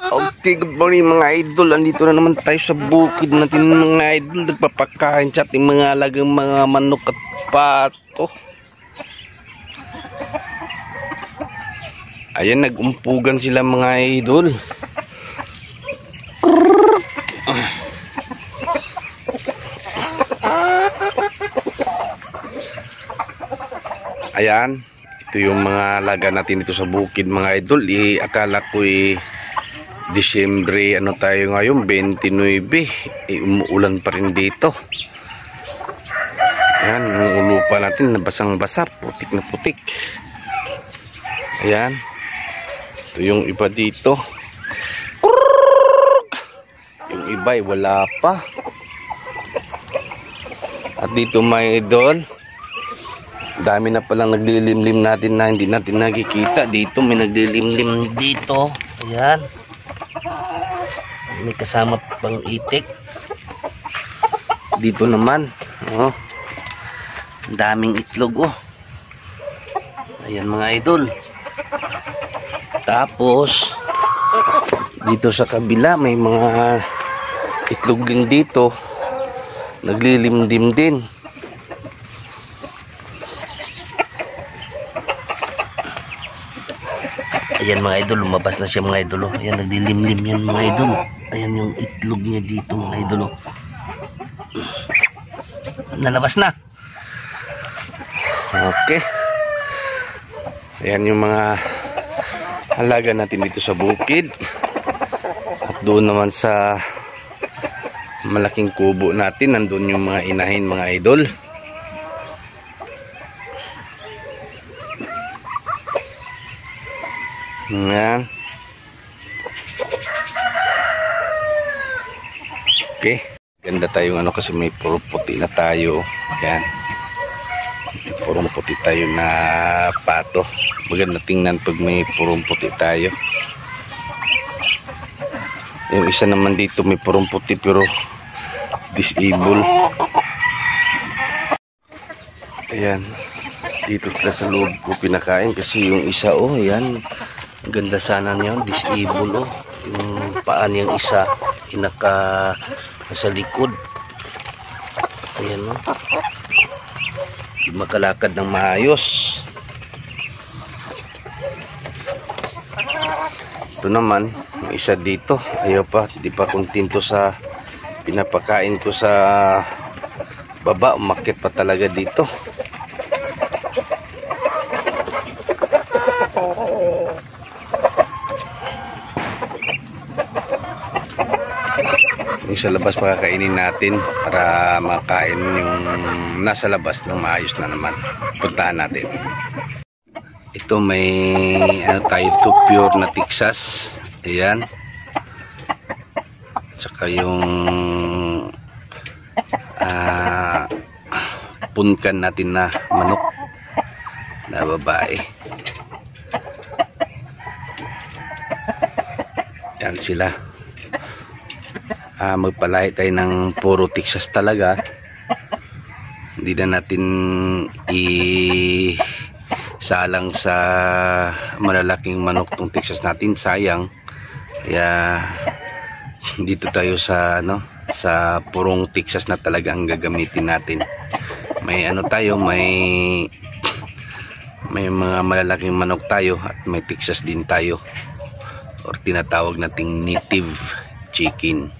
Okay, good morning mga idol. Andito na naman tayo sa bukid natin mga idol. Nagpapakain sa ating mga alagang mga manok at pato. Ayan, nag-umpugan sila mga idol. Ayan, ito yung mga alaga natin dito sa bukid mga idol. Akala ko Disyembre, ano tayo ngayon, 29, umuulan pa rin dito. Ayan, yung lupa natin nabasang-basa, putik na putik. Ayan, ito yung iba dito. Yung iba ay wala pa. At dito may idol, dami na palang naglilimlim natin na hindi natin nakikita. Dito may naglilimlim dito. Ayan, may kasama pang itik. Dito naman, oh, daming itlog, oh. Ayan mga idol. Tapos dito sa kabila may mga itlog din dito, naglilimlim din. Ayan mga idol, lumabas na siya mga idol, oh. Ayan, naglilimlim yan mga idol. Ayan yung itlog niya dito mga idol, oh. Nalabas na. Okay. Ayan yung mga alaga natin dito sa bukid. At doon naman sa malaking kubo natin, nandun yung mga inahin mga idol. Ayan. Okay, ganda tayong ano kasi may puro puti na tayo. Ayan, may purong puti tayo na pato. Maganda tingnan pag may purong puti tayo. Yung isa naman dito may purong puti pero disable. Ayan, dito na sa loob ko pinakain kasi yung isa, oh, ayan, ganda sana niya, disable, oh. Yung paan yung isa nasa likod. Ayan, oh, di makalakad ng maayos. Ito naman yung isa dito, ayaw pa, di pa kontento sa pinapakain ko sa baba, umakyat pa talaga dito. Yung sa labas pakakainin natin para makain yung nasa labas ng maayos na naman. Puntahan natin. Ito may ano tayo, to pure na Texas. Ayan. Tsaka yung punkan natin na manok na babae. Yan sila. Magpalahi tayo ng puro Texas talaga. Hindi na natin isalang sa malalaking manok tong Texas natin, sayang. Kaya dito tayo sa sa purong Texas na talaga ang gagamitin natin. May ano tayo, may mga malalaking manok tayo at may Texas din tayo, or tinatawag nating native chicken.